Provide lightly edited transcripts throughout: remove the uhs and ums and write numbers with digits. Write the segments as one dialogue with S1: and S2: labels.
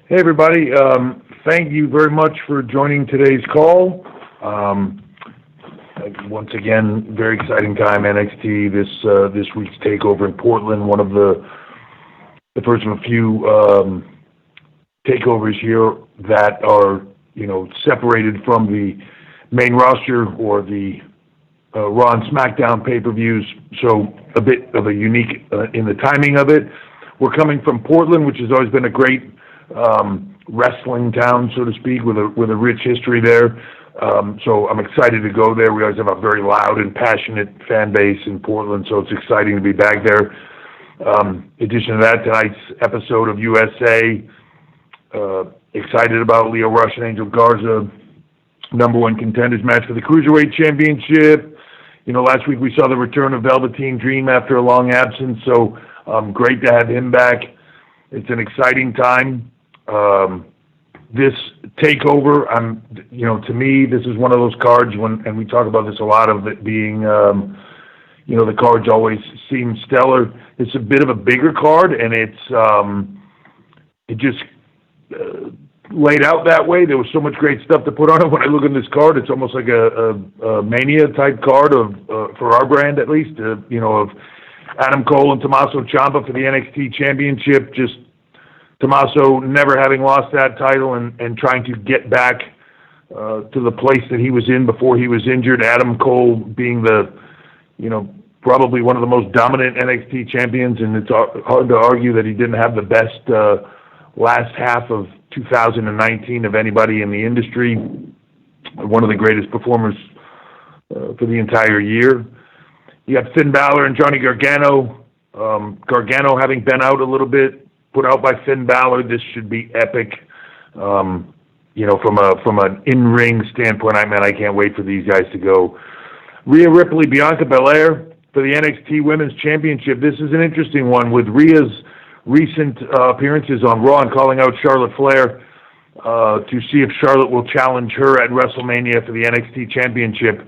S1: Hey, everybody. Thank you very much for joining today's call. Once again, very exciting time, NXT, this week's takeover in Portland, one of the first of a few takeovers here that are, separated from the main roster or the Raw and SmackDown pay-per-views, so a bit of a unique in the timing of it. We're coming from Portland, which has always been a great wrestling town, so to speak, with a rich history there. So I'm excited to go there. We always have a very loud and passionate fan base in Portland, so it's exciting to be back there. In addition to that, tonight's episode of USA, excited about Lio Rush and Angel Garza, #1 contenders match for the Cruiserweight Championship. Last week we saw the return of Velveteen Dream after a long absence, so great to have him back. It's an exciting time. This takeover, to me, this is one of those cards and we talk about this a lot of it being, the cards always seem stellar. It's a bit of a bigger card, and it just laid out that way. There was so much great stuff to put on it. When I look at this card, it's almost like a Mania type card for our brand, at least, of Adam Cole and Tommaso Ciampa for the NXT Championship. Just Tommaso never having lost that title and trying to get back to the place that he was in before he was injured. Adam Cole being probably one of the most dominant NXT champions, and it's hard to argue that he didn't have the best last half of 2019 of anybody in the industry. One of the greatest performers for the entire year. You got Finn Balor and Johnny Gargano. Gargano having been out a little bit, put out by Finn Balor. This should be epic. From an in-ring standpoint, I can't wait for these guys to go. Rhea Ripley, Bianca Belair for the NXT Women's Championship. This is an interesting one with Rhea's recent appearances on Raw and calling out Charlotte Flair to see if Charlotte will challenge her at WrestleMania for the NXT Championship.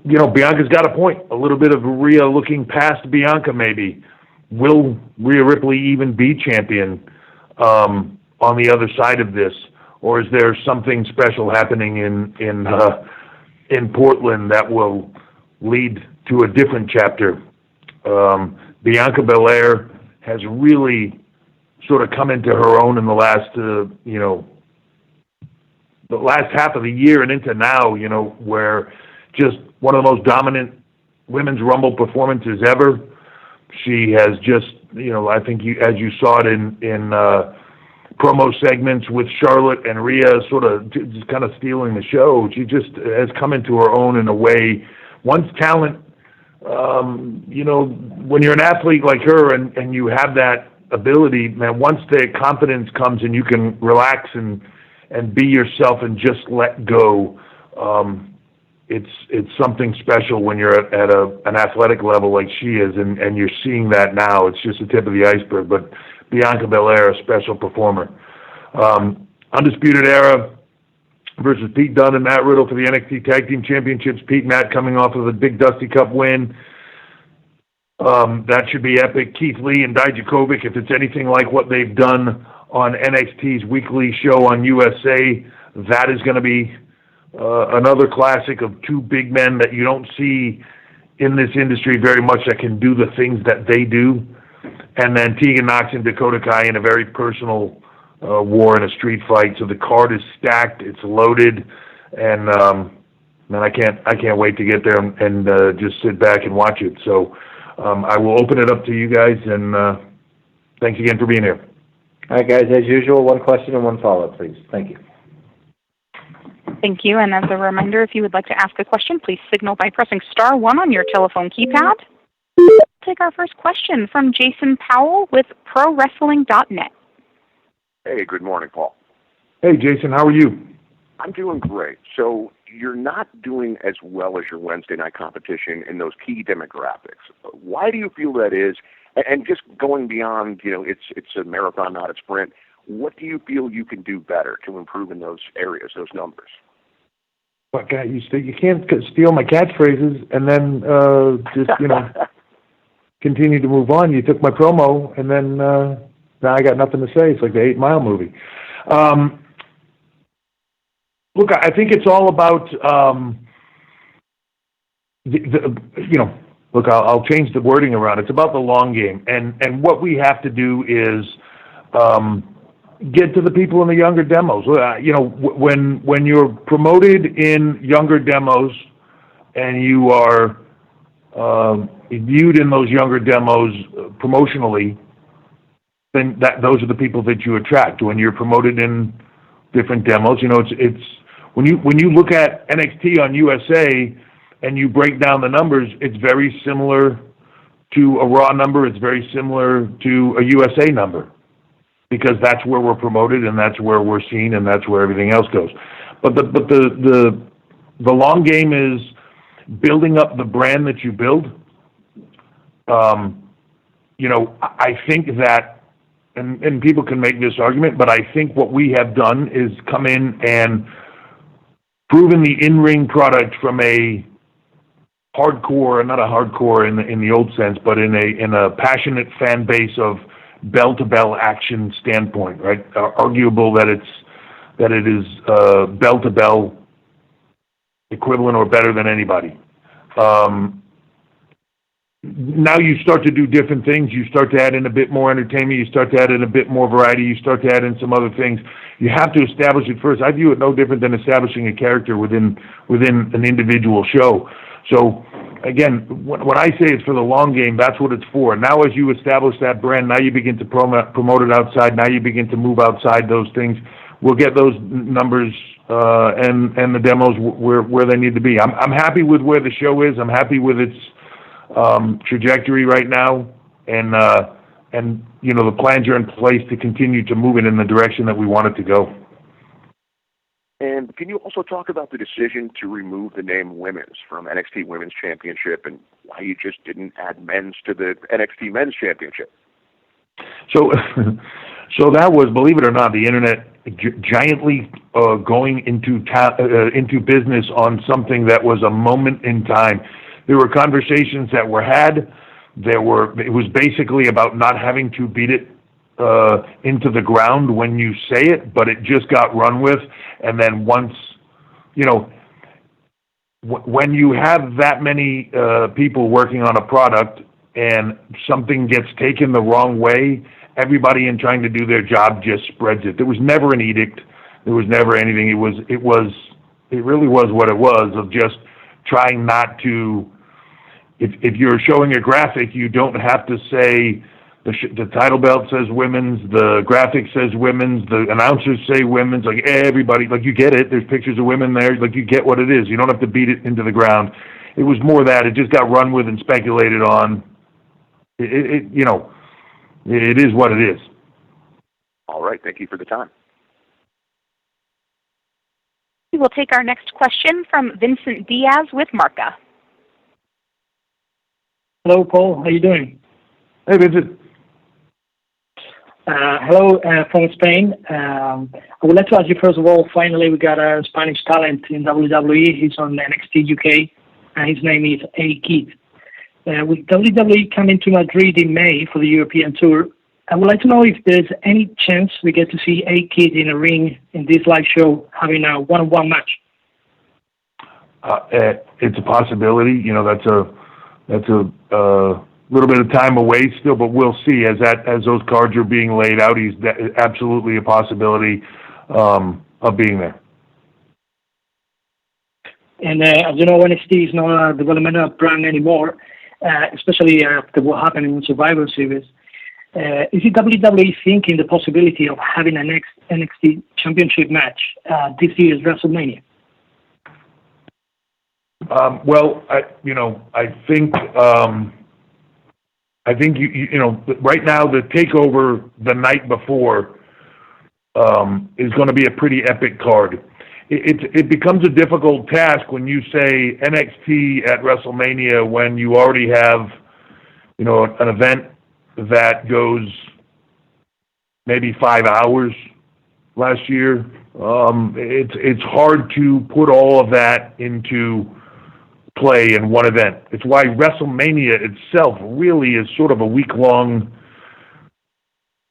S1: Bianca's got a point. A little bit of Rhea looking past Bianca, maybe. Will Rhea Ripley even be champion on the other side of this, or is there something special happening in Portland that will lead to a different chapter? Bianca Belair has really sort of come into her own in the last, the last half of the year and into now, where just one of the most dominant women's Rumble performances ever. She has just, I think as you saw it in promo segments with Charlotte and Rhea sort of just kind of stealing the show. She just has come into her own in a way. Once talent, when you're an athlete like her and you have that ability, man, once the confidence comes and you can relax and be yourself and just let go, it's something special when you're at an athletic level like she is, and you're seeing that now. It's just the tip of the iceberg, but Bianca Belair, a special performer. Undisputed Era versus Pete Dunne and Matt Riddle for the NXT Tag Team Championships. Pete and Matt coming off of a big Dusty Cup win. That should be epic. Keith Lee and Dijakovic, if it's anything like what they've done on NXT's weekly show on USA, that is going to be another classic of two big men that you don't see in this industry very much that can do the things that they do. And then Tegan Nox and Dakota Kai in a very personal war in a street fight. So the card is stacked, it's loaded, and man, I can't wait to get there and just sit back and watch it. So I will open it up to you guys, and thanks again for being here.
S2: All right, guys, as usual, one question and one follow-up, please. Thank you.
S3: Thank you. And as a reminder, if you would like to ask a question, please signal by pressing star 1 on your telephone keypad. We'll take our first question from Jason Powell with ProWrestling.net.
S4: Hey, good morning, Paul.
S1: Hey, Jason, how are you?
S4: I'm doing great. So you're not doing as well as your Wednesday night competition in those key demographics. Why do you feel that is? And just going beyond, it's a marathon, not a sprint. What do you feel you can do better to improve in those areas, those numbers?
S1: But God, you can't steal my catchphrases and then just continue to move on. You took my promo and then now I got nothing to say. It's like the 8 Mile movie. Look, I think it's all about, look, I'll change the wording around. It's about the long game. And what we have to do is get to the people in the younger demos. When you're promoted in younger demos and you are viewed in those younger demos promotionally, then those are the people that you attract. When you're promoted in different demos, it's when you look at NXT on USA and you break down the numbers, it's very similar to a Raw number. It's very similar to a USA number, because that's where we're promoted and that's where we're seen and that's where everything else goes. But the long game is building up the brand that you build. I think that, and people can make this argument, but I think what we have done is come in and proven the in-ring product from a hardcore, not a hardcore in the old sense, but in a passionate fan base of bell-to-bell action standpoint, right? Arguable that it is bell-to-bell equivalent or better than anybody. Now you start to do different things. You start to add in a bit more entertainment. You start to add in a bit more variety. You start to add in some other things. You have to establish it first. I view it no different than establishing a character within an individual show. So, again, when I say it's for the long game, that's what it's for. Now as you establish that brand, now you begin to promote it outside. Now you begin to move outside those things. We'll get those numbers and the demos where they need to be. I'm happy with where the show is. I'm happy with its trajectory right now, and the plans are in place to continue to move it in the direction that we want it to go.
S4: And can you also talk about the decision to remove the name Women's from NXT Women's Championship, and why you just didn't add Men's to the NXT Men's Championship?
S1: So that was, believe it or not, the internet giantly going into business on something that was a moment in time. There were conversations that were had. It was basically about not having to beat it into the ground when you say it, but it just got run with. And then once, when you have that many people working on a product and something gets taken the wrong way, everybody in trying to do their job just spreads it. There was never an edict. There was never anything. It really was what it was, of just trying not to. If you're showing a graphic, you don't have to say the title belt says women's, the graphic says women's, the announcers say women's, like everybody, like you get it. There's pictures of women there, like you get what it is. You don't have to beat it into the ground. It was more that it just got run with and speculated on. It is what it is.
S4: All right. Thank you for the time.
S3: We will take our next question from Vincent Diaz with Marca.
S5: Hello, Paul. How are you doing?
S1: Hey, Vincent.
S5: Hello from Spain. I would like to ask you, first of all, finally we got a Spanish talent in WWE. He's on NXT UK, and his name is A-Kid. With WWE coming to Madrid in May for the European tour, I would like to know if there's any chance we get to see A-Kid in a ring in this live show having a one-on-one match.
S1: It's a possibility. That's a little bit of time away still, but we'll see as those cards are being laid out. He's absolutely a possibility of being there. And
S5: as you know, NXT is not a developmental brand anymore, especially after what happened in Survivor Series. Is it WWE thinking the possibility of having a next NXT Championship match this year's WrestleMania?
S1: Well, I think right now the takeover the night before is going to be a pretty epic card. It becomes a difficult task when you say NXT at WrestleMania when you already have, an event that goes maybe 5 hours last year. It's hard to put all of that into play in one event. It's why WrestleMania itself really is sort of a week-long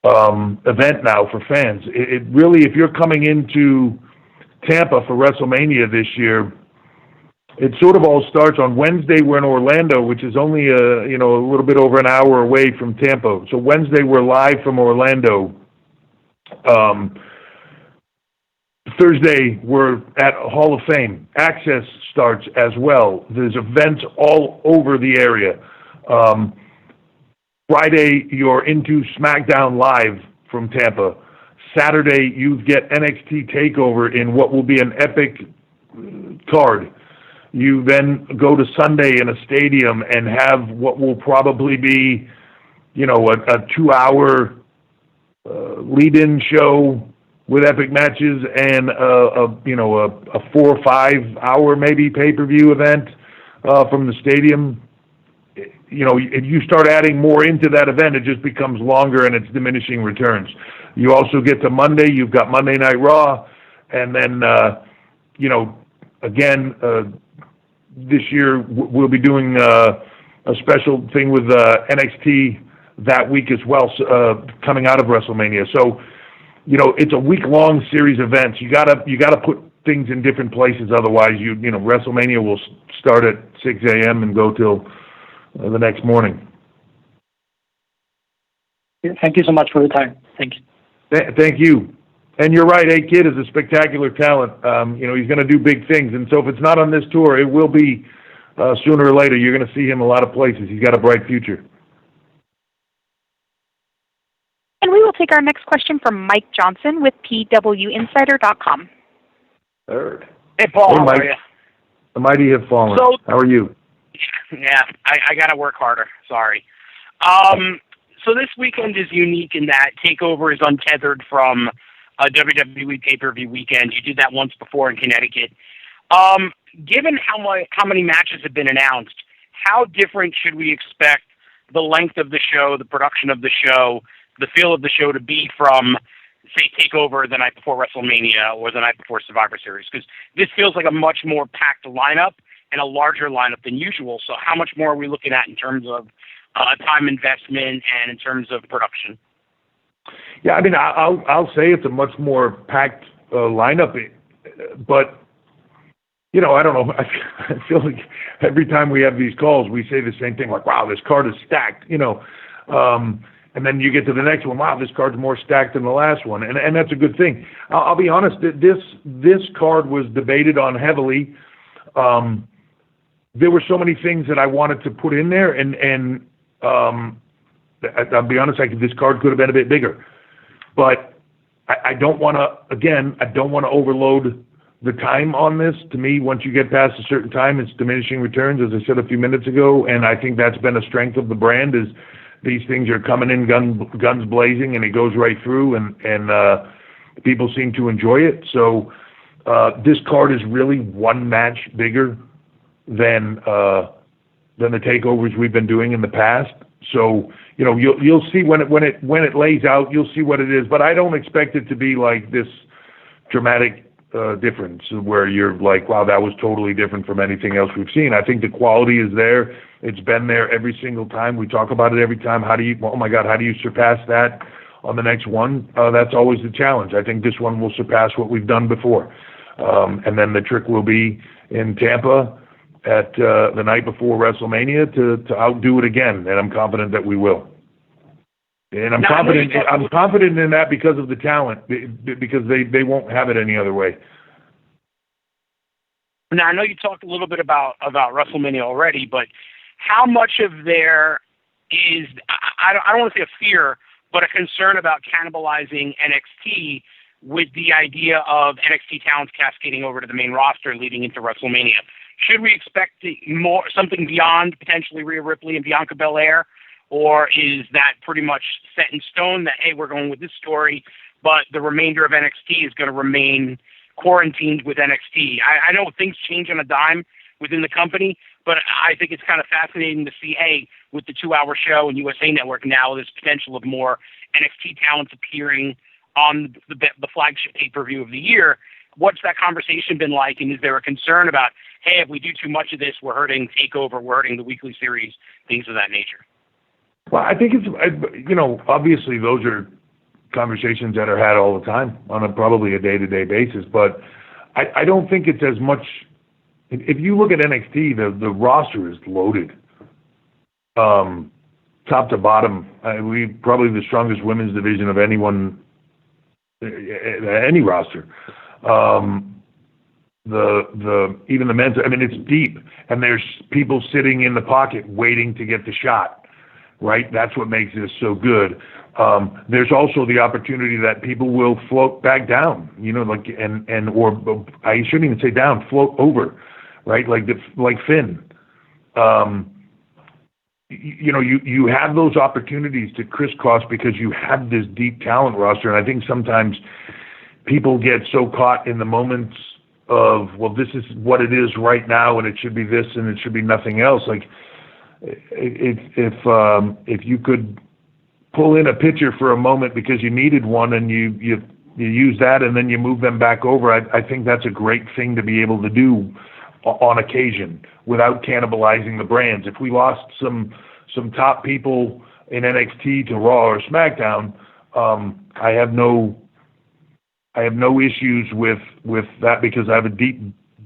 S1: event now for fans. It really, if you're coming into Tampa for WrestleMania this year, it sort of all starts on Wednesday. We're in Orlando, which is only a little bit over an hour away from Tampa. So Wednesday we're live from Orlando. Thursday we're at Hall of Fame. Access starts as well. There's events all over the area. Friday you're into SmackDown Live from Tampa. Saturday you get NXT Takeover in what will be an epic card. You then go to Sunday in a stadium and have what will probably be, a 2-hour lead-in show with epic matches and a 4 or 5 hour maybe pay-per-view event from the stadium. If you start adding more into that event, it just becomes longer and it's diminishing returns. You also get to Monday, you've got Monday Night Raw, and then, again, this year we'll be doing a special thing with NXT that week as well, coming out of WrestleMania. So, it's a week-long series of events. You gotta put things in different places, otherwise WrestleMania will start at 6 a.m. and go till the next morning.
S5: Thank you so much for your time. Thank you.
S1: Thank you. And you're right, A-Kid is a spectacular talent. He's going to do big things. And so if it's not on this tour, it will be sooner or later. You're going to see him a lot of places. He's got a bright future.
S3: And we will take our next question from Mike Johnson with PWInsider.com.
S1: Third.
S6: Hey, Paul, how
S1: Mike.
S6: are you?
S1: The mighty have fallen.
S6: So,
S1: how are you?
S6: Yeah, I got to work harder. Sorry. So this weekend is unique in that TakeOver is untethered from a WWE pay-per-view weekend. You did that once before in Connecticut. Given how many matches have been announced, how different should we expect the length of the show, the production of the show, the feel of the show to be from, say, TakeOver the night before WrestleMania or the night before Survivor Series? Because this feels like a much more packed lineup and a larger lineup than usual. So how much more are we looking at in terms of time investment and in terms of production?
S1: Yeah, I mean, I'll say it's a much more packed lineup, but I don't know. I feel like every time we have these calls, we say the same thing, like, "Wow, this card is stacked," and then you get to the next one, "Wow, this card's more stacked than the last one," and that's a good thing. I'll be honest. This card was debated on heavily. There were so many things that I wanted to put in there, and I'll be honest, this card could have been a bit bigger. But I don't want to overload the time on this. To me, once you get past a certain time, it's diminishing returns, as I said a few minutes ago, and I think that's been a strength of the brand, is these things are coming in guns blazing, and it goes right through, and people seem to enjoy it. So this card is really one match bigger than the takeovers we've been doing in the past. So you'll see when it lays out, you'll see what it is. But I don't expect it to be like this dramatic difference where you're like, wow, that was totally different from anything else we've seen. I think the quality is there. It's been there every single time. We talk about it every time. How do you surpass that on the next one? That's always the challenge. I think this one will surpass what we've done before. And then the trick will be in Tampa at the night before WrestleMania to outdo it again, and I'm confident that we will. And I'm confident in that because of the talent, because they won't have it any other way.
S6: Now, I know you talked a little bit about WrestleMania already, but how much of there is, I don't want to say a fear, but a concern about cannibalizing NXT with the idea of NXT talents cascading over to the main roster leading into WrestleMania? Should we expect something beyond potentially Rhea Ripley and Bianca Belair, or is that pretty much set in stone that, hey, we're going with this story, but the remainder of NXT is going to remain quarantined with NXT? I know things change on a dime within the company, but I think it's kind of fascinating to see, hey, with the 2-hour show and USA Network now, there's potential of more NXT talents appearing on the flagship pay-per-view of the year. What's that conversation been like, and is there a concern about, hey, if we do too much of this, we're hurting TakeOver, we're hurting the weekly series, things of that nature?
S1: Well, I think it's, obviously those are conversations that are had all the time on probably a day-to-day basis. But I don't think it's as much. If you look at NXT, the roster is loaded, top to bottom. We probably the strongest women's division of anyone, any roster. Even the men's. I mean, it's deep, and there's people sitting in the pocket waiting to get the shot. Right, that's what makes this so good. There's also the opportunity that people will float back down, or I shouldn't even say down, float over, right? Like Finn. You have those opportunities to crisscross because you have this deep talent roster, and I think sometimes people get so caught in the moments of, well, this is what it is right now, and it should be this, and it should be nothing else. Like, if you could pull in a pitcher for a moment because you needed one, and you use that, and then you move them back over, I think that's a great thing to be able to do on occasion without cannibalizing the brands. If we lost some top people in NXT to Raw or SmackDown, I have no issues with that because I have a deep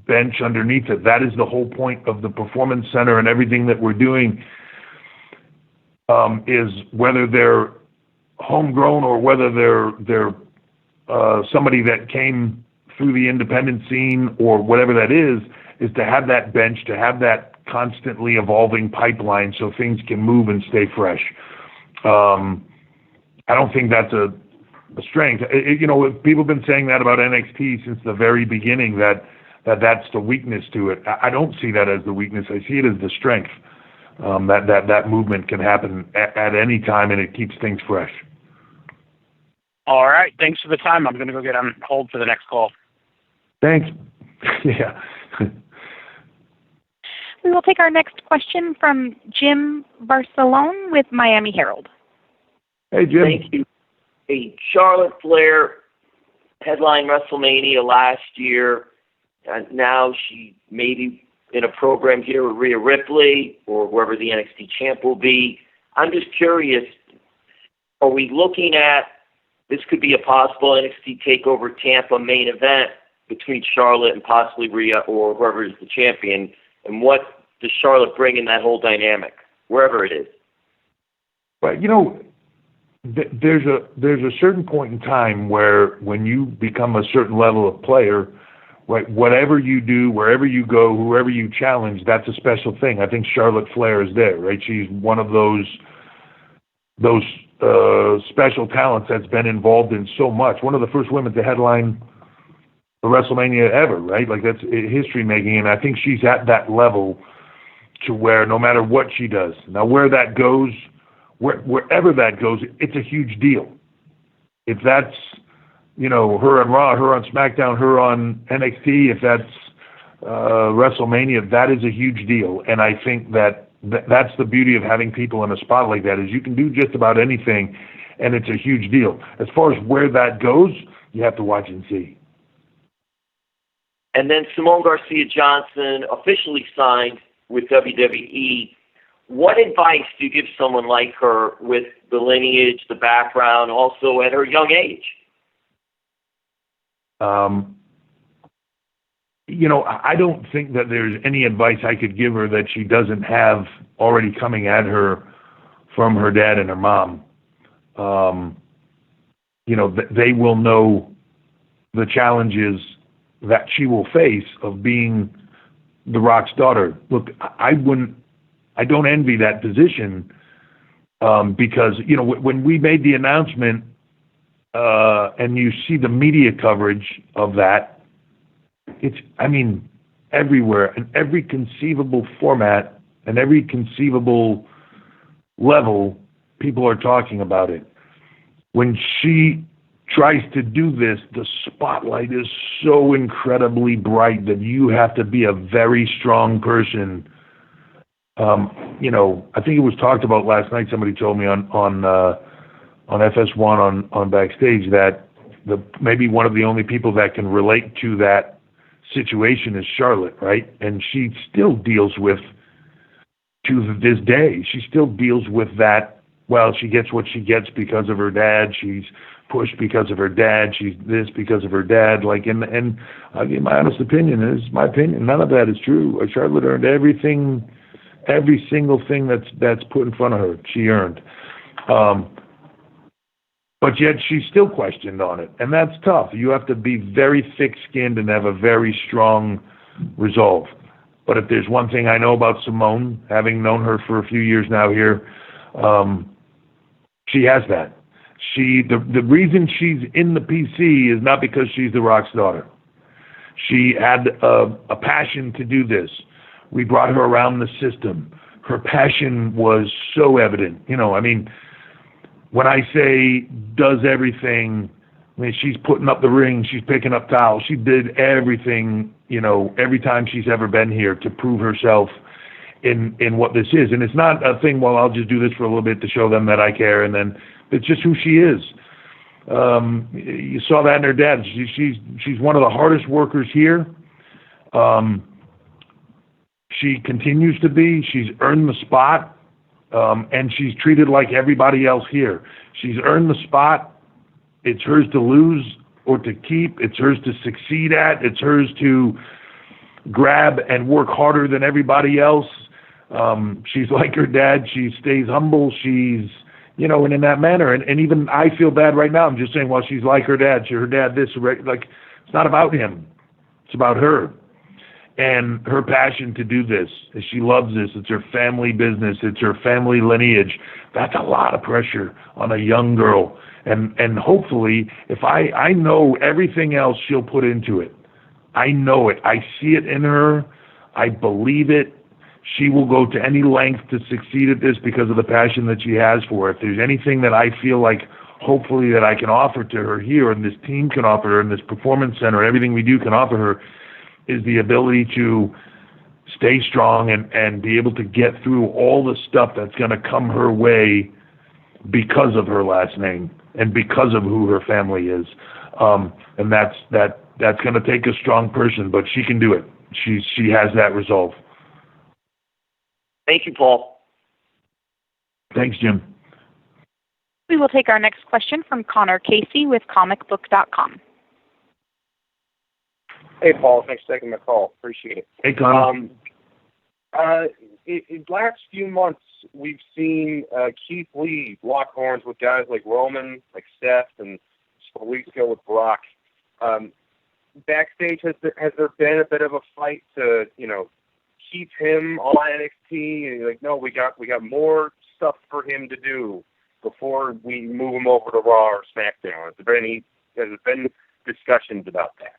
S1: bench underneath it. That is the whole point of the Performance Center, and everything that we're doing is whether they're homegrown or whether they're somebody that came through the independent scene or whatever that is to have that bench, to have that constantly evolving pipeline so things can move and stay fresh. I don't think that's a strength. People have been saying that about NXT since the very beginning, that's the weakness to it. I don't see that as the weakness. I see it as the strength. That movement can happen at any time, and it keeps things fresh.
S6: All right. Thanks for the time. I'm going to go get on hold for the next call.
S1: Thanks. Yeah.
S3: We will take our next question from Jim Barcelone with Miami Herald.
S1: Hey, Jim.
S7: Thank you. Hey, Charlotte Flair headlined WrestleMania last year, and now she may be in a program here with Rhea Ripley or whoever the NXT champ will be. I'm just curious, are we looking at this could be a possible NXT Takeover Tampa main event between Charlotte and possibly Rhea or whoever is the champion, and what does Charlotte bring in that whole dynamic, wherever it is?
S1: But, there's a certain point in time where when you become a certain level of player, right, whatever you do, wherever you go, whoever you challenge, that's a special thing. I think Charlotte Flair is there, right? She's one of those special talents that's been involved in so much. One of the first women to headline the WrestleMania ever, right? Like, that's history making, and I think she's at that level to where no matter what she does, now where that goes, wherever that goes, it's a huge deal. If that's, her on Raw, her on SmackDown, her on NXT, if that's WrestleMania, that is a huge deal. And I think that's the beauty of having people in a spot like that, is you can do just about anything, and it's a huge deal. As far as where that goes, you have to watch and see.
S7: And then Simone Johnson officially signed with WWE. What advice do you give someone like her with the lineage, the background, also at her young age?
S1: I don't think that there's any advice I could give her that she doesn't have already coming at her from her dad and her mom. They will know the challenges that she will face of being The Rock's daughter. Look, I don't envy that position because, when we made the announcement and you see the media coverage of that, it's, everywhere, in every conceivable format and every conceivable level, people are talking about it. When she tries to do this, the spotlight is so incredibly bright that you have to be a very strong person. I think it was talked about last night. Somebody told me on FS1 on Backstage that maybe one of the only people that can relate to that situation is Charlotte, right? And she still deals with, to this day, she still deals with that. Well, she gets what she gets because of her dad. She's pushed because of her dad. She's this because of her dad. Like, and my honest opinion is, none of that is true. Charlotte earned every single thing that's put in front of her. She earned. But yet she's still questioned on it, and that's tough. You have to be very thick-skinned and have a very strong resolve. But if there's one thing I know about Simone, having known her for a few years now here, she has that. The reason she's in the PC is not because she's The Rock's daughter. She had a passion to do this. We brought her around the system. Her passion was so evident. When I say does everything, she's putting up the ring, she's picking up towels. She did everything, every time she's ever been here to prove herself in what this is. And it's not a thing, well, I'll just do this for a little bit to show them that I care, and then it's just who she is. You saw that in her dad. She's one of the hardest workers here. She continues to be. She's earned the spot. And she's treated like everybody else here. She's earned the spot. It's hers to lose or to keep. It's hers to succeed at. It's hers to grab and work harder than everybody else. She's like her dad. She stays humble. She's, and in that manner. And even I feel bad right now. I'm just saying, well, she's like her dad. Her dad this. Like, it's not about him. It's about her. And her passion to do this, she loves this. It's her family business. It's her family lineage. That's a lot of pressure on a young girl. And hopefully, if I know everything else she'll put into it. I know it. I see it in her. I believe it. She will go to any length to succeed at this because of the passion that she has for it. If there's anything that I feel like, hopefully, that I can offer to her here, and this team can offer her, and this performance center, everything we do can offer her, is the ability to stay strong and be able to get through all the stuff that's going to come her way because of her last name and because of who her family is. And that's going to take a strong person, but she can do it. She has that resolve.
S7: Thank you, Paul.
S1: Thanks, Jim.
S3: We will take our next question from Connor Casey with comicbook.com.
S8: Hey, Paul. Thanks for taking my call. Appreciate it.
S1: Hey, Connor.
S8: In last few months, we've seen Keith Lee lock horns with guys like Roman, like Steph, and just a week ago with Brock. Backstage, has there been a bit of a fight to, keep him on NXT? And like, no, we got more stuff for him to do before we move him over to Raw or SmackDown. Has there been discussions about that?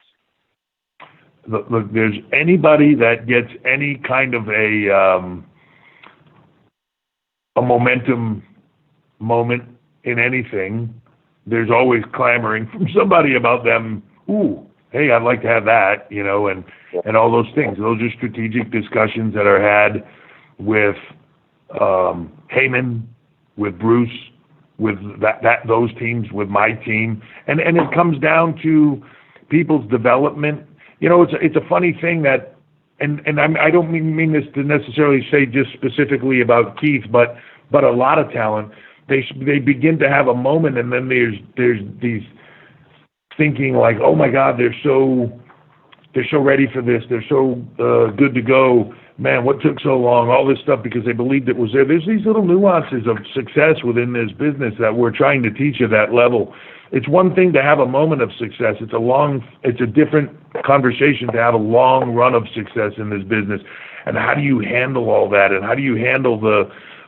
S1: Look, there's anybody that gets any kind of a momentum moment in anything, there's always clamoring from somebody about them. Ooh, hey, I'd like to have that, and all those things. Those are strategic discussions that are had with Heyman, with Bruce, with those teams, with my team, and it comes down to people's development. It's a funny thing that, and I don't mean this to necessarily say just specifically about Keith, but a lot of talent, they begin to have a moment, and then there's these thinking like, oh my God, they're so ready for this, they're so good to go. Man, what took so long? All this stuff because they believed it was there. There's these little nuances of success within this business that we're trying to teach at that level. It's one thing to have a moment of success. It's a different conversation to have a long run of success in this business. And how do you handle all that? And how do you handle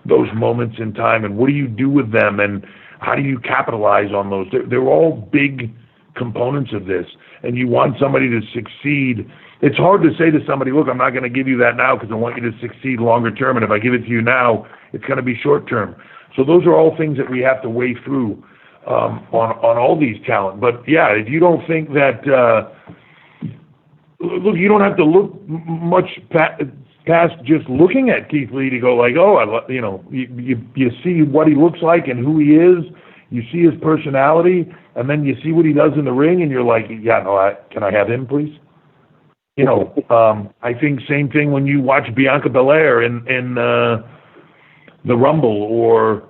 S1: those moments in time? And what do you do with them? And how do you capitalize on those? They're all big components of this. And you want somebody to succeed. It's hard to say to somebody, look, I'm not going to give you that now because I want you to succeed longer term. And if I give it to you now, it's going to be short term. So those are all things that we have to weigh through on all these talent. But yeah, if you don't think that, look, you don't have to look much past just looking at Keith Lee to go like, oh, you see what he looks like and who he is. You see his personality, and then you see what he does in the ring, and you're like, yeah, no, can I have him, please? I think same thing when you watch Bianca Belair in the Rumble, or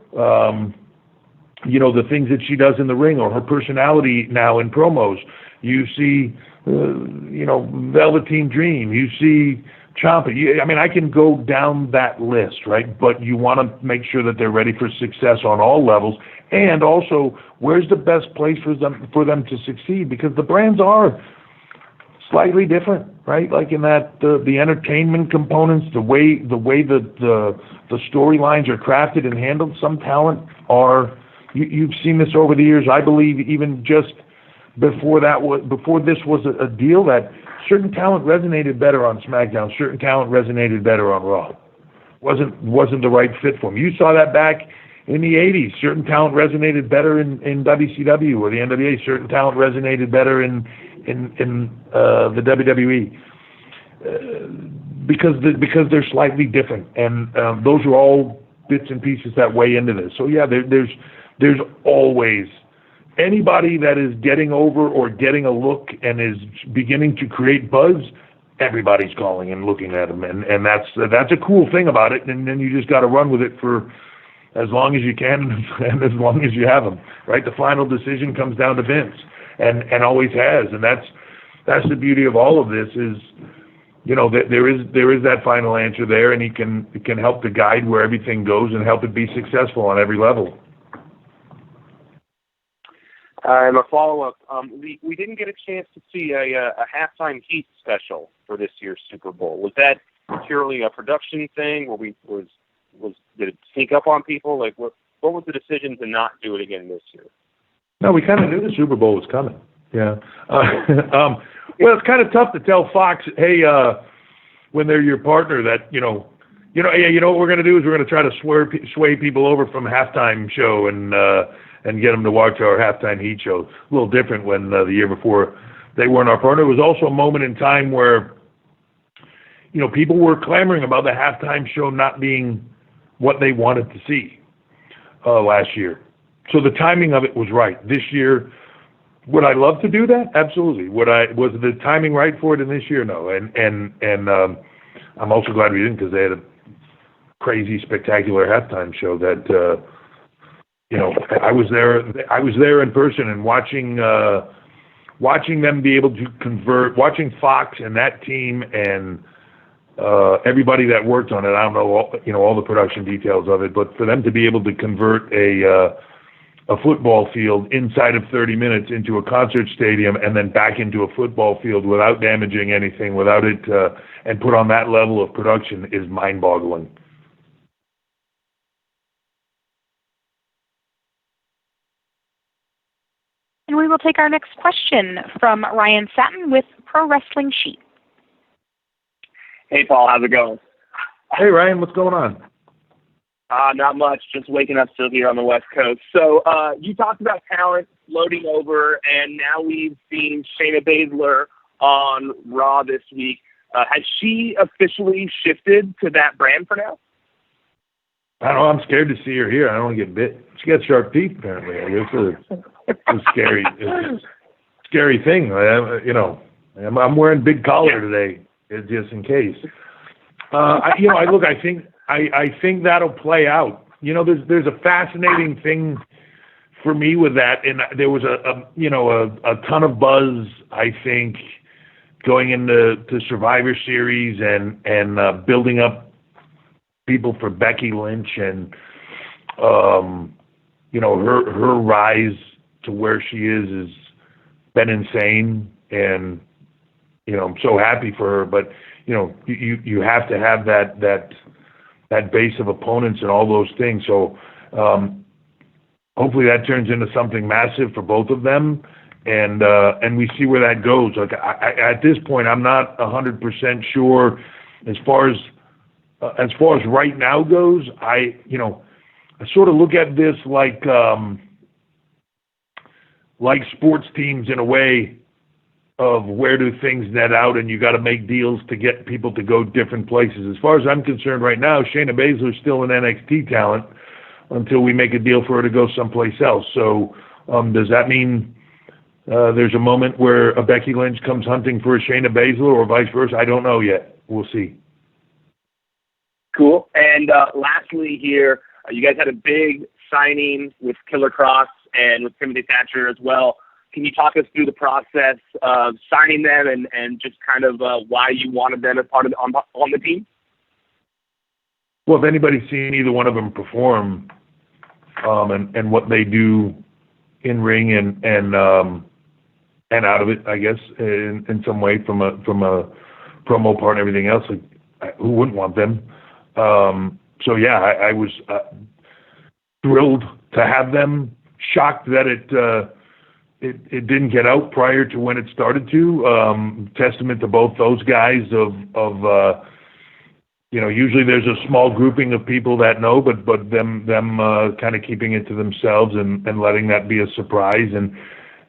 S1: the things that she does in the ring or her personality now in promos. You see, Velveteen Dream. You see Ciampa. I can go down that list, right? But you want to make sure that they're ready for success on all levels. And also, where's the best place for them to succeed? Because the brands are slightly different, right? Like in that the entertainment components, the way the storylines are crafted and handled. Some talent are. You've seen this over the years. I believe even just before this was a deal, that certain talent resonated better on SmackDown. Certain talent resonated better on Raw. Wasn't the right fit for them. You saw that back in the 80s. Certain talent resonated better in WCW or the NWA. Certain talent resonated better in the WWE because they're slightly different, and those are all bits and pieces that weigh into this. So yeah, there's always anybody that is getting over or getting a look and is beginning to create buzz. Everybody's calling and looking at them, and that's a cool thing about it. And then you just got to run with it for as long as you can and as long as you have them. Right, the final decision comes down to Vince. And always has, and that's the beauty of all of this is, that there is that final answer there, and he can help to guide where everything goes and help it be successful on every level.
S8: And a follow-up, we didn't get a chance to see a halftime heat special for this year's Super Bowl. Was that purely a production thing, or did it sneak up on people? Like what was the decision to not do it again this year?
S1: No, we kind of knew the Super Bowl was coming. Yeah. Well, it's kind of tough to tell Fox, hey, when they're your partner, that hey, what we're going to do is we're going to try to sway people over from halftime show and get them to watch our halftime heat show. A little different when the year before they weren't our partner. It was also a moment in time where people were clamoring about the halftime show not being what they wanted to see last year. So the timing of it was right. This year, would I love to do that? Absolutely. Was the timing right for it in this year? No. And I'm also glad we didn't, because they had a crazy, spectacular halftime show that I was there in person and watching them be able to convert, watching Fox and that team and everybody that worked on it. I don't know all the production details of it, but for them to be able to convert a football field inside of 30 minutes into a concert stadium and then back into a football field without damaging anything, without it, and put on that level of production is mind-boggling.
S3: And we will take our next question from Ryan Satin with Pro Wrestling Sheet.
S9: Hey, Paul, how's it going?
S1: Hey, Ryan, what's going on?
S9: Not much, just waking up still here on the West Coast. So you talked about talent floating over, and now we've seen Shayna Baszler on Raw this week. Has she officially shifted to that brand for now?
S1: I don't know. I'm scared to see her here. I don't want to get bit. She got sharp teeth, apparently. I guess it's a scary thing. I'm wearing big collar today, just in case. I think that'll play out. There's a fascinating thing for me with that, and there was a ton of buzz, I think, going into Survivor Series and building up people for Becky Lynch and her rise to where she is been insane, and I'm so happy for her. But you have to have that base of opponents and all those things. So hopefully that turns into something massive for both of them, and we see where that goes. Like at this point, I'm not 100% sure as far as right now goes. I sort of look at this like sports teams in a way of where do things net out, and you got to make deals to get people to go different places. As far as I'm concerned right now, Shayna Baszler is still an NXT talent until we make a deal for her to go someplace else. So does that mean there's a moment where a Becky Lynch comes hunting for a Shayna Baszler or vice versa? I don't know yet. We'll see.
S9: Cool. And lastly here, you guys had a big signing with Killer Cross and with Timothy Thatcher as well. Can you talk us through the process of signing them and just kind of why you wanted them as part of on the team?
S1: Well, if anybody's seen either one of them perform, and what they do in ring and out of it, I guess, in some way from a promo part and everything else, like, who wouldn't want them? So yeah, I was thrilled to have them. Shocked that it didn't get out prior to when it started to. Testament to both those guys of usually there's a small grouping of people that know, but them kind of keeping it to themselves and letting that be a surprise. And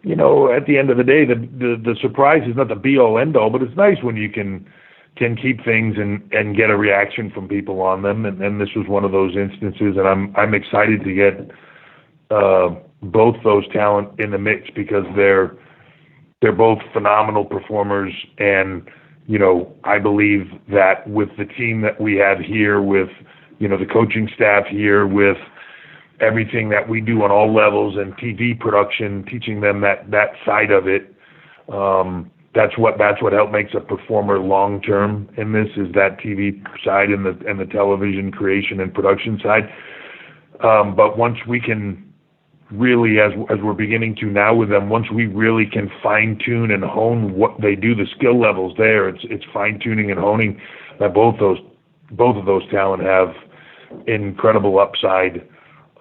S1: at the end of the day, the surprise is not the be all end all, but it's nice when you can keep things and get a reaction from people on them. And this was one of those instances, and I'm excited to get both those talent in the mix because they're both phenomenal performers. And I believe that with the team that we have here, with the coaching staff here, with everything that we do on all levels and TV production, teaching them that side of it, that's what help makes a performer long term in this, is that TV side and the television creation and production side. But once we can really, as we're beginning to now with them, once we really can fine tune and hone what they do, the skill levels there, it's fine tuning and honing that both of those talent have incredible upside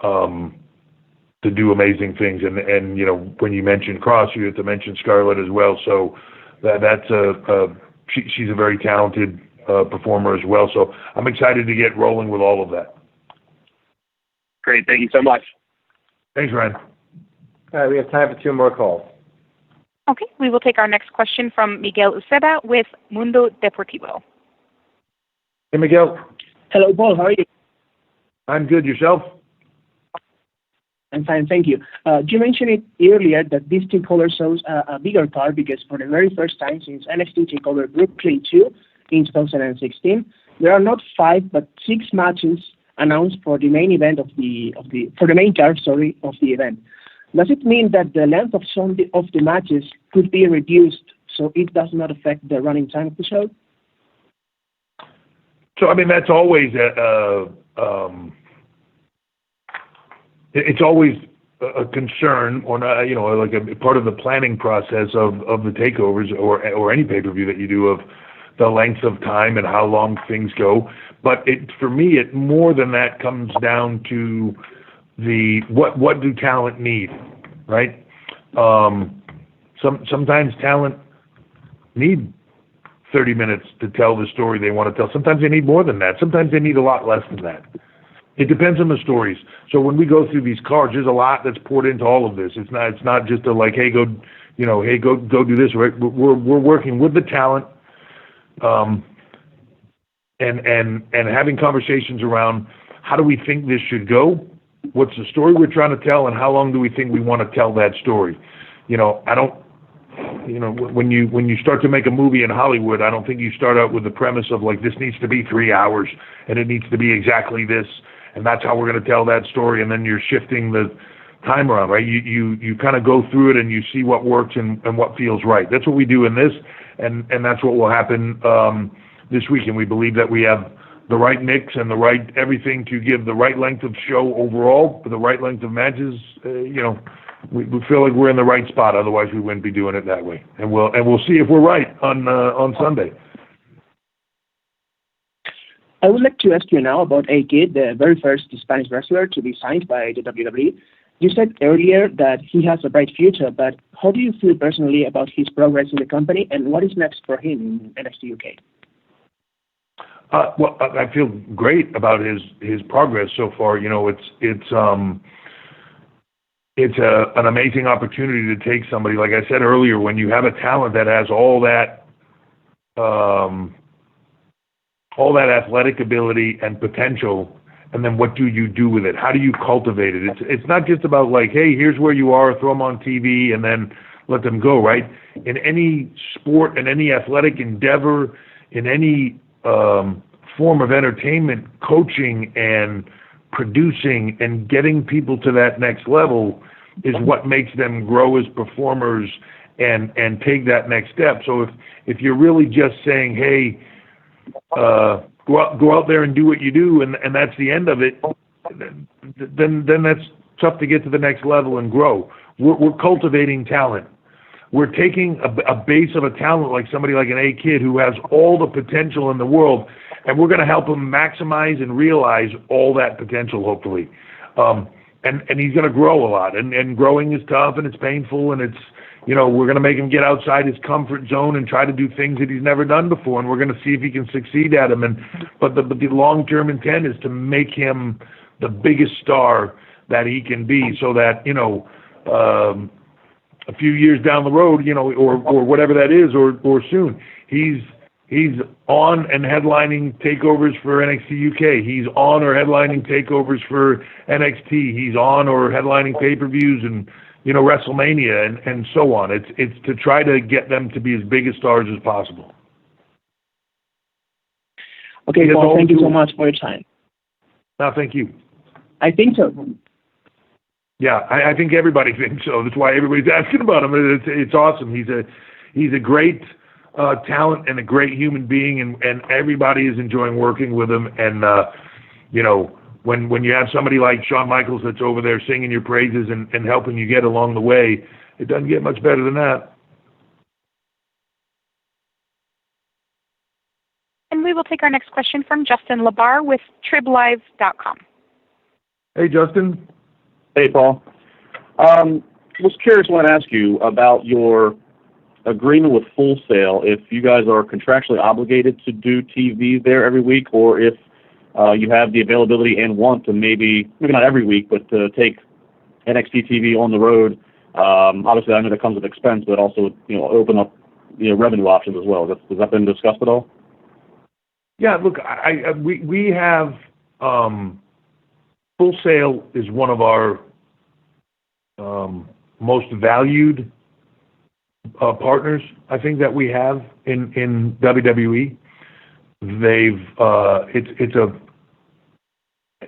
S1: to do amazing things. And when you mention Cross, you have to mention Scarlett as well. So that's she's a very talented performer as well. So I'm excited to get rolling with all of that.
S9: Great, thank you so much.
S1: Thanks, Ryan.
S2: All right, we have time for 2 more calls.
S3: Okay, we will take our next question from Miguel Uceda with Mundo Deportivo.
S1: Hey, Miguel.
S10: Hello, Paul. How are you?
S1: I'm good. Yourself?
S10: I'm fine, thank you. You mentioned it earlier that this takeover shows a bigger card because for the very first time since NXT Takeover Brooklyn 2 in 2016, there are not 5 but 6 matches announced for the main event of the main card of the event. Does it mean that the length of some of the matches could be reduced so it does not affect the running time of the show?
S1: So I mean that's always it's always a concern, or not, like a part of the planning process of the takeovers or any pay-per-view that you do, of the length of time and how long things go. But for me, it more than that comes down to what do talent need, right? Sometimes talent need 30 minutes to tell the story they want to tell. Sometimes they need more than that. Sometimes they need a lot less than that. It depends on the stories. So when we go through these cards, there's a lot that's poured into all of this. It's not just a like, hey, go do this. Right? We're working with the talent, and having conversations around how do we think this should go, what's the story we're trying to tell, and how long do we think we want to tell that story. When you start to make a movie in Hollywood, I don't think you start out with the premise of like, this needs to be 3 hours and it needs to be exactly this, and that's how we're going to tell that story, and then you're shifting the time around, right? You kind of go through it and you see what works and what feels right. That's what we do in this, and that's what will happen this week. And we believe that we have the right mix and the right everything to give the right length of show overall, for the right length of matches. We feel like we're in the right spot. Otherwise, we wouldn't be doing it that way. And we'll see if we're right on Sunday.
S10: I would like to ask you now about A-Kid, the very first Spanish wrestler to be signed by the WWE. You said earlier that he has a bright future, but how do you feel personally about his progress in the company, and what is next for him in NXT UK?
S1: Well, I feel great about his progress so far. It's an amazing opportunity to take somebody, like I said earlier, when you have a talent that has all that athletic ability and potential, and then what do you do with it? How do you cultivate it? It's not just about like, hey, here's where you are, throw them on TV, and then let them go, right? In any sport, in any athletic endeavor, in any form of entertainment, coaching and producing and getting people to that next level is what makes them grow as performers and take that next step. So if you're really just saying, hey, go out there and do what you do, and that's the end of it, then that's tough to get to the next level and grow. We're cultivating talent. We're taking a base of a talent like somebody like an A Kid who has all the potential in the world, and we're going to help him maximize and realize all that potential, hopefully. And he's going to grow a lot, and growing is tough, and it's painful, and it's, we're going to make him get outside his comfort zone and try to do things that he's never done before, and we're going to see if he can succeed at them. But the long-term intent is to make him the biggest star that he can be, so that, a few years down the road, or whatever that is, or soon, he's on and headlining takeovers for NXT UK. He's on or headlining takeovers for NXT. He's on or headlining pay-per-views and, WrestleMania and so on. It's to try to get them to be as big as stars as possible.
S10: Okay, Paul, thank you so much for your time.
S1: No, thank you.
S10: I think so.
S1: Yeah, I think everybody thinks so. That's why everybody's asking about him. It's awesome. He's a great talent and a great human being, and everybody is enjoying working with him. And when you have somebody like Shawn Michaels that's over there singing your praises and helping you get along the way, it doesn't get much better than that.
S3: And we will take our next question from Justin LaBar with TribLive.com.
S1: Hey, Justin.
S11: Hey, Paul. Was curious, I want to ask you about your agreement with Full Sail, if you guys are contractually obligated to do TV there every week, or if you have the availability and want to maybe not every week, but to take NXT TV on the road. Obviously, I know that comes with expense, but also, open up, revenue options as well. Has that been discussed at all?
S1: Yeah, look, we have Full Sail is one of our most valued partners, I think, that we have in WWE.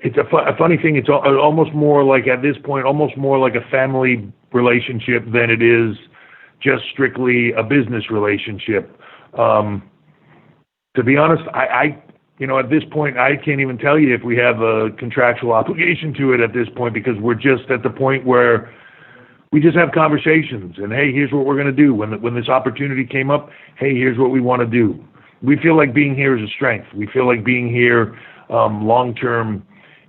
S1: It's a funny thing. It's almost more like, at this point, almost more like a family relationship than it is just strictly a business relationship. To be honest, at this point, I can't even tell you if we have a contractual obligation to it at this point, because we're just at the point where we just have conversations and, hey, here's what we're going to do. When this opportunity came up, hey, here's what we want to do. We feel like being here is a strength. We feel like being here long-term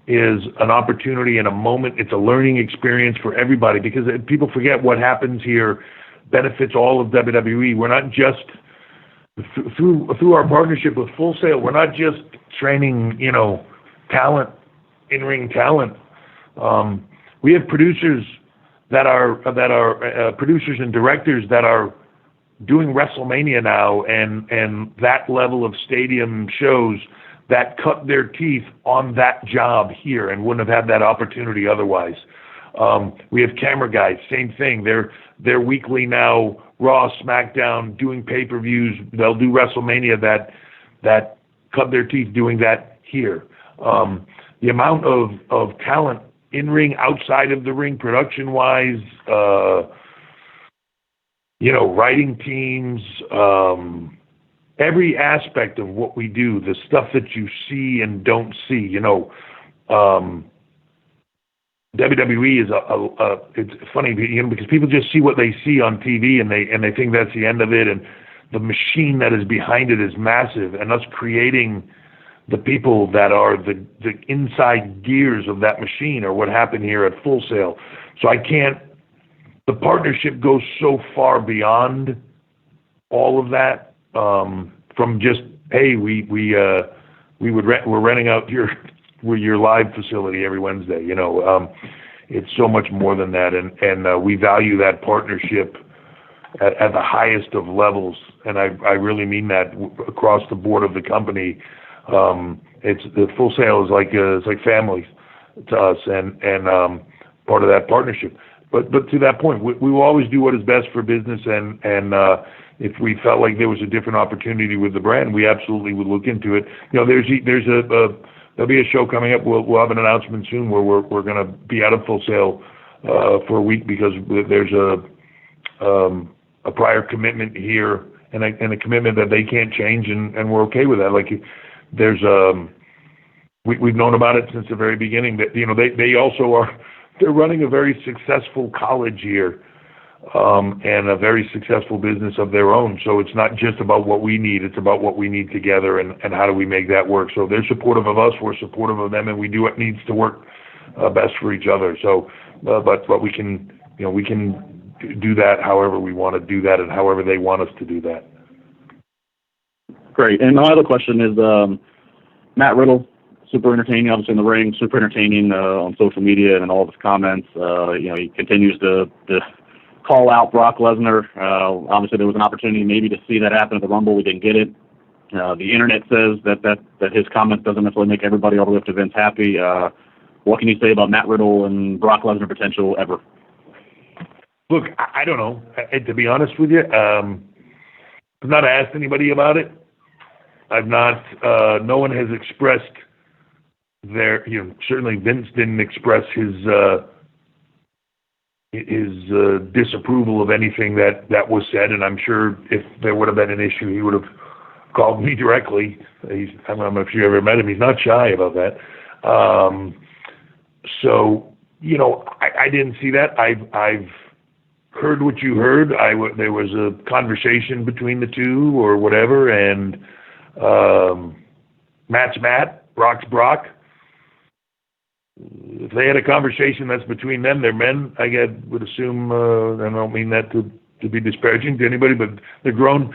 S1: is an opportunity and a moment. It's a learning experience for everybody, because people forget what happens here benefits all of WWE. We're not just, through our partnership with Full Sail, we're not just training, talent, in-ring talent. We have producers that are producers and directors that are doing WrestleMania now, and that level of stadium shows that cut their teeth on that job here and wouldn't have had that opportunity otherwise. We have camera guys, same thing. They're weekly now, Raw, SmackDown, doing pay-per-views. They'll do WrestleMania that cut their teeth doing that here. The amount of talent in-ring, outside of the ring, production-wise, writing teams, every aspect of what we do, the stuff that you see and don't see, WWE is it's funny, because people just see what they see on TV and they think that's the end of it, and the machine that is behind it is massive, and us creating the people that are the inside gears of that machine are what happened here at Full Sail. So the partnership goes so far beyond all of that, from just, hey, we're renting out your live facility every Wednesday. It's so much more than that, and we value that partnership at the highest of levels, and I really mean that across the board of the company. It's the Full Sail is like family to us, and part of that partnership. But to that point, we will always do what is best for business, and if we felt like there was a different opportunity with the brand, we absolutely would look into it. There's there'll be a show coming up. We'll have an announcement soon where we're going to be out of Full Sail for a week because there's a prior commitment here and a commitment that they can't change, and we're okay with that. Like there's we've known about it since the very beginning. That they also they're running a very successful college here. And a very successful business of their own. So it's not just about what we need, it's about what we need together and how do we make that work. So they're supportive of us, we're supportive of them, and we do what needs to work best for each other. So, but we can, we can do that however we want to do that and however they want us to do that.
S11: Great. And my other question is, Matt Riddle, super entertaining, obviously in the ring, super entertaining on social media and in all of his comments. He continues to call out Brock Lesnar. Obviously, there was an opportunity maybe to see that happen at the Rumble. We didn't get it. The internet says that his comments doesn't necessarily make everybody all the way up to Vince happy. What can you say about Matt Riddle and Brock Lesnar potential ever?
S1: Look, I don't know. To be honest with you, I've not asked anybody about it. I've not. No one has expressed their. Certainly Vince didn't express his disapproval of anything that was said, and I'm sure if there would have been an issue, he would have called me directly. I'm not sure you ever met him. He's not shy about that. So, I didn't see that. I've heard what you heard. There was a conversation between the two or whatever, and Matt's Matt, Brock's Brock. If they had a conversation that's between them, they're men, would assume, I don't mean that to be disparaging to anybody, but they're grown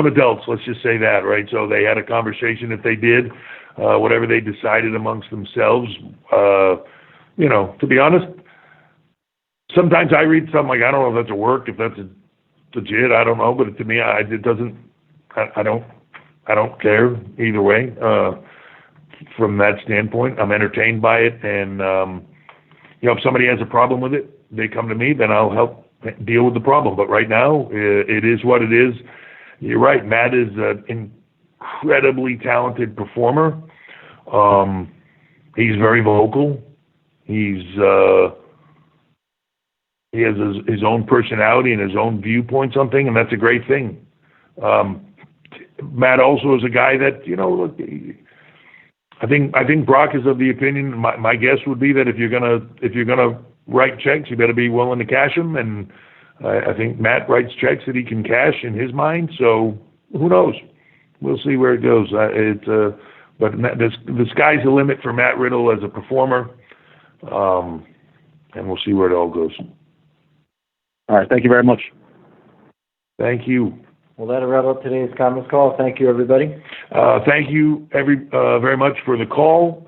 S1: adults, let's just say that, right? So they had a conversation. If they did, whatever they decided amongst themselves, to be honest, sometimes I read something like, I don't know if that's a work, if that's legit, I don't know, but to me, I don't care either way. From that standpoint, I'm entertained by it, and if somebody has a problem with it, they come to me, then I'll help deal with the problem. But right now, it is what it is. You're right, Matt is an incredibly talented performer. He's very vocal. He has his own personality and his own viewpoints on things, and that's a great thing. Matt also is a guy that I think Brock is of the opinion. My guess would be that if you're gonna write checks, you better be willing to cash them. And I think Matt writes checks that he can cash in his mind. So who knows? We'll see where it goes. But the sky's the limit for Matt Riddle as a performer, and we'll see where it all goes.
S11: All right. Thank you very much.
S1: Thank you.
S2: Well, that'll wrap up today's conference call. Thank you, everybody.
S1: Thank you very much for the call.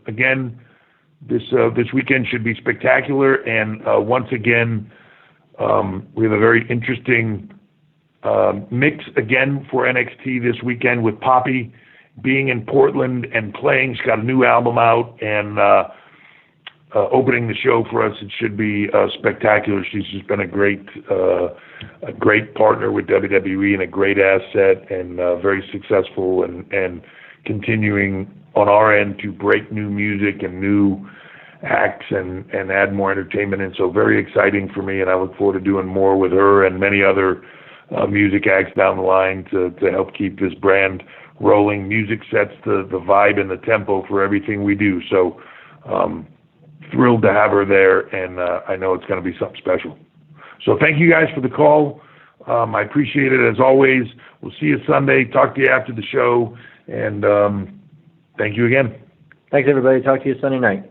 S1: Again, this weekend should be spectacular, and once again, we have a very interesting mix again for NXT this weekend with Poppy being in Portland and playing. She's got a new album out and opening the show for us. It should be spectacular. She's just been a great partner with WWE and a great asset, and very successful, and continuing on our end to break new music and new acts and add more entertainment. And so very exciting for me, and I look forward to doing more with her and many other music acts down the line to help keep this brand rolling. Music sets the vibe and the tempo for everything we do. So thrilled to have her there, and I know it's going to be something special. So thank you guys for the call. I appreciate it as always. We'll see you Sunday. Talk to you after the show, and thank you again.
S2: Thanks, everybody. Talk to you Sunday night.